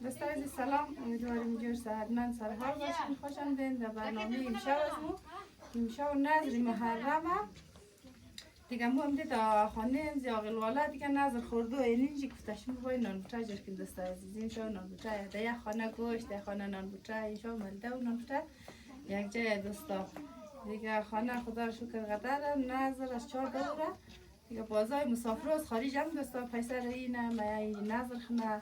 دوستان عزیز سلام، امیدوارم جور صحتمند سرحال باشین. خوش آمدین در برنامه امشب از مو. امشب نظر محرمه دیگه مو هم دیده خانه زیاغل والا دیگه نظر خورده و اینجی گفتشم باید نان بوچه جور کن دوستان عزیز. امشب نان بوچه در یک خانه گوشت، در خانه نان بوچه، امشب ملده و نان بوچه یک جای دوستا دیگه. خانه خدا رو شکر قدر نظر از 4 دوره دیگه. بازای مسافر از خارج هم دوستا پیسر اینه میای نظر خونه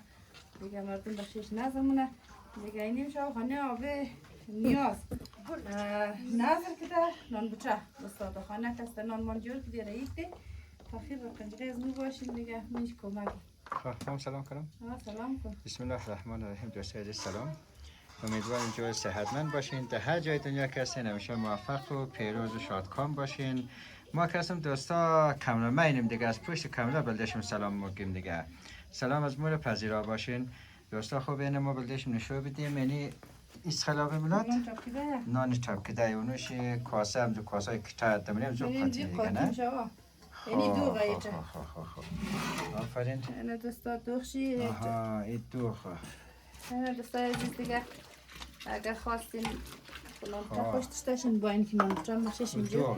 دیگه. مردم بخشش نظر مونه دیگه. اینیم شو خانه آبه نیاز نظر کده نان بچه دوستا در خانه کسته نان مان جور کده رئیس ده تخیر و پنجره از نو باشین دیگه. میش کمک خب سلام کنم. سلام کن. بسم الله الرحمن الرحیم. دوستان عزیز سلام. امیدوارم که صحتمند باشین. در هر جای دنیا که هستین همیشه موفق و پیروز و شادکام باشین. ما که هستم دوستا کاملا اینیم دیگه. از پشت کاملا بلدشم سلام میگیم دیگه. سلام از مور پذیرا باشین دوستا. خوب اینه ما بلدشم نشو بدیم. یعنی ایست خلابه ملات نان چپکده اونوش کاسه هم دو کاسه کتا دمنیم زو قاطی دیگه نه. یعنی دو غیره. آفرین. اینه دوستا دوخشی. آها این دوخه. اینه دوستا عزیز دیگه اگر خواستین نان پشتشتشون با این که نان چم مخششون جو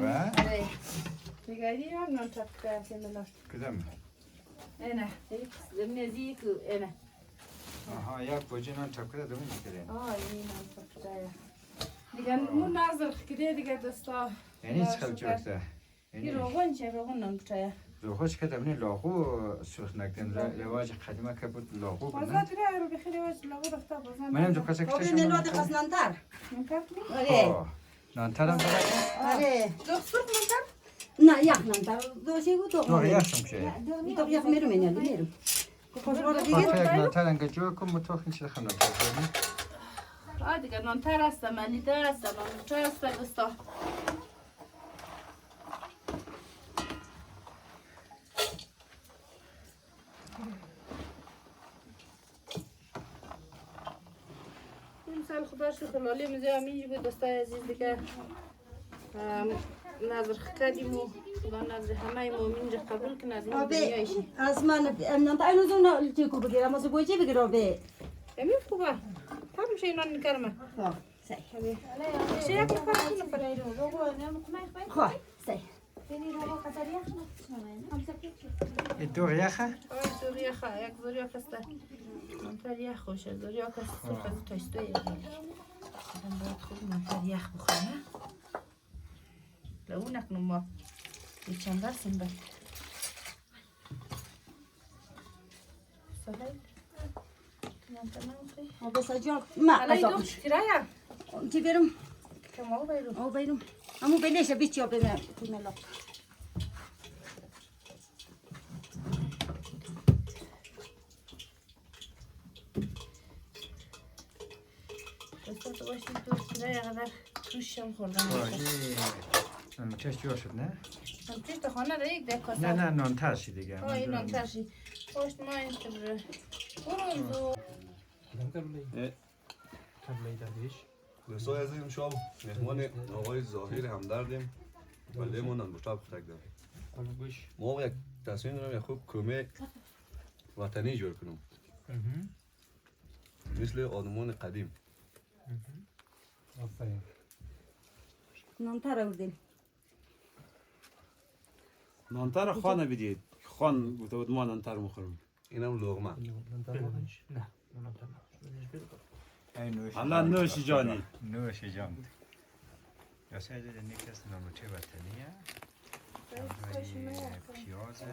دیگه. این هم نان چپکده هستی ملات کدام؟ اینه زمینه زی که اینه. آها یک بوجه نان چپکده دومی میکرین. این نان چپکده دیگه. مون نظر خکده دیگه دوستا. یعنی چه خیلی چپکده؟ این روغن چه روغن نان بچه روغنش که دمنی لاغو سرخ نکردن. رواج قدیمه که بود لاغو بود بازا دیره رو بخیلی واج لاغو رفته بازا. منم دو کاسه کتشم این نلوات خواست نانتر. نانتر کنی؟ آره. نانتر هم داره؟ آره. دو سرخ نانتر؟ نه یک نانتر. دوشی بود دو. دو یخم شه. دو یک میرم اینجا میرم. خوشبال دیگه. خاطر یک نانتر انگه جو کن متوخ این چیز خم نانتر کنی؟ دیگه نانتر هست، ملیده هست، نان بچه هست دوستا. سال خدا شکر لالی میزه همینجی بود دوستای عزیز دیگه. نظر کردیم و خدا نظر همه مومن را قبول کنه از این دنیایشی. از من نانتر اینو زون چی کو بگیرم از بوجی بگیرم به. همین خوبه. هم میشه اینا نکرمه. صحیح. چه یک نفر نفر. خب صحیح. این دو یخه؟ زوری خا یک زوری کسته. نانتر یخ خوشه. زوری کسته سرخ تایستوی. آدم باید خوب نانتر یخ بخوره. لو نکنم ما چند درسیم بد. سهل. نانتر نمیخوری؟ بس جان ما. الان دو شکرایه. چی برم؟ کم آو بیرون. آو بیرم. امو بنیشه بیچی آب بمه ملا. تو باشید تو شکرایه قدر توشم خوردم. نان چش جو شد نه؟ نان چش تو خانه ده یک ده کاسه. نه نانتر شی دیگه. این نانتر شی. پشت ما این تبره. برون زو. دوستای عزیزم شب مهمان آقای ظاهر همدردیم ولی ما نان بوچه بخورد داریم. ما یک تصمیم دارم یک خوب کمه وطنی جور کنم مثل آدمان قدیم. نانتر آوردیم. نانتر خانه بدید. خان گفته بود ما نانتر میخورم. اینم لغمه. الله نوش جانی. نوش جان. دوستان عزیز نیکست نانوچه وطنیه. پیازه.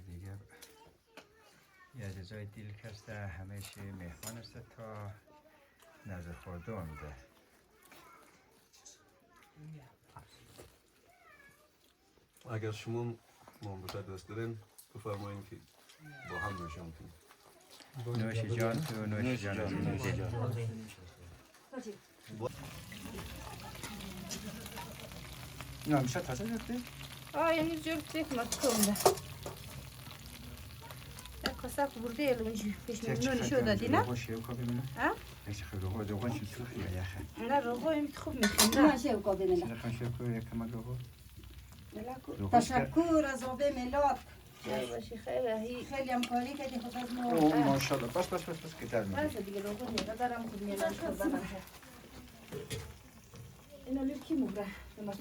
دیگه یه جزای دیل کسته همیشه مهمان است تا نظر خورده آمده. اگر شما ما بوچه دوست دارین بفرمایین که با هم نوشم کنیم. نوش جان تو نوش جان از این دیل. نه میشه تازه جفته؟ یعنی جور تیک مطکم ده. یک کاسه برده الونجی پیش نونی شو دادی نه؟ روغن شیو کابی منه؟ یک خیلی روغن شیو سرخی یا یخه؟ نه روغن خوب میخوام نه نه. شیو کو بمه. چرا خان شیو کو یک کمک روغن؟ تشکر از آب ملات. باشی خیلی خیلی هم کاری کردی خود از ما اوه ماشاءالله بس که در میگی بس دیگه رو خود نیگه دارم خود نیگه اینو لیب کی مبره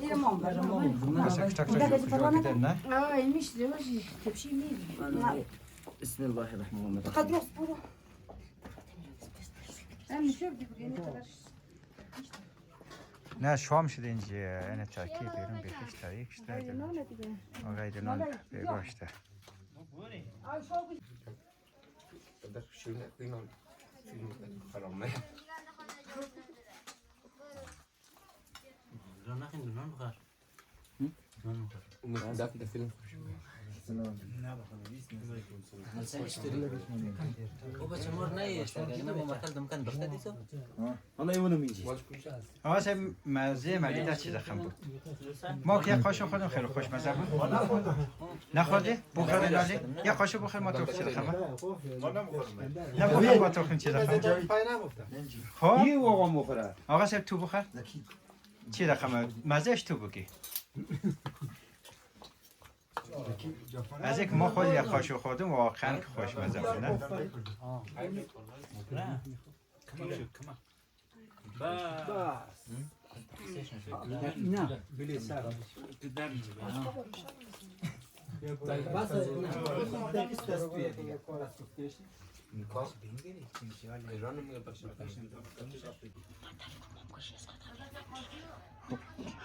این مام برام بس کتک تک کجا که در نه آه این میشه باشی تبشی میری بسم الله الرحمن الرحیم خد راست برو هم شوف دی بگینی قدرش نه شام شده اینجا این ترکیب بیرون بیخیش تاریک شده خیلی نانه دیگه آقای دنان بگاشته حالا اینو میگی آقا سه مزه ملیده چیز خم بود ما که یک قاشق خودم خیلی خوش مزه بود نخورده؟ بخوره نالی؟ یک قاشق بخور ما تو چیز خمه نه بخور ما تو چیز خمه خب این آقا مخوره آقا سه تو بخور چی رقمه مزهش تو بگی از یک ما خود یک قاشق خوردم واقعا که خوش مزه بود نه نه بلی سر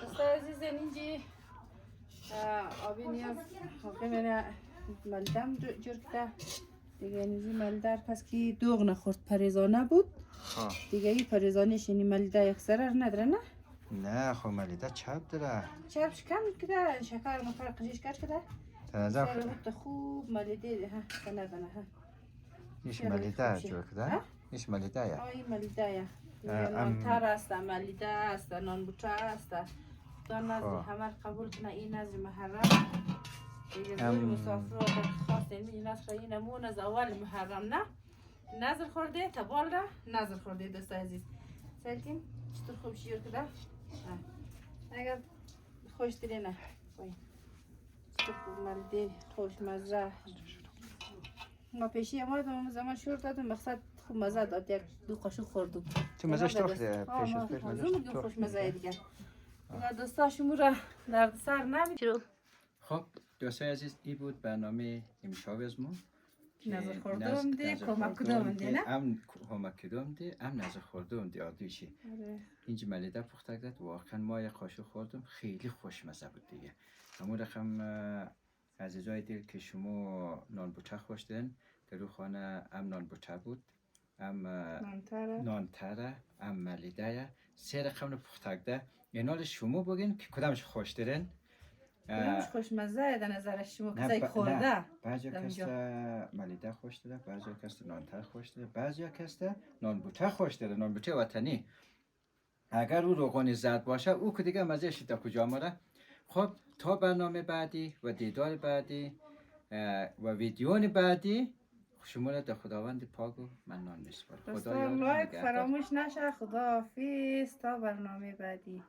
دوستای عزیز اینجی آبی نیاز حاکم ملدم جور کده دیگه اینجی ملدر پس که دوغ نخورد پریزانه بود دیگه این پریزانیش اینی ملده یک سرر نداره نه؟ نه خب ملیده چپ داره چربش کم کده شکر مفر قشیش کرد کده تنظر سر بود خوب ملیده ها سندانه ها نیش ملیده جور کده نیش ملیده یا آی ملیده یا نان تر است ملیده است نان بوچه است تا نزد همه قبول کنه این نزد محرم دیگه زیر مسافر رو خواستین می نصر این نمون از اول محرم نه نظر خورده تبال را نظر خورده دوست عزیز سلتیم چطور خوب شیر کده اگر خوش دیره نه چطور خوب ملیده خوش مزه ما پیشی ما دادم زمان شور دادم مقصد خوب مزه داد یک دو قاشق خوردم تو مزهش تاخته پیش از پیش مزهش خوش مزه دیگه دوستا شما را درد سر نمید خب دوستای عزیز این بود برنامه امشب از ما نظر خوردم دی کمک کدام دی نه ام کمک کدام دی ام نظر خوردم دی آدوشی اینجا ملیده پخته کرد واقعا ما یک قاشق خوردم خیلی خوشمزه بود دیگه همون رقم عزیزای دل که شما نان بوچه خوشتن در رو خانه ام نان بوچه بود ام نان تره ام ملیده سه رقم رو پخته کرده اینال شما بگین که کدامش خوش دارن کدامش خوشمزه در نظر شما کسایی خورده بعضی کس ملیده خوش داره بعضی کس نان تر خوش داره بعضی کس نان بوچه خوش داره نان بوچه وطنی اگر او روغنی زرد باشه او که دیگه مزهش تا کجا ماره خب تا برنامه بعدی و دیدار بعدی و ویدیو بعدی شما را در خداوند پاک و منان میسپارم خدا لایک فراموش نشه خدا حافظ تا برنامه بعدی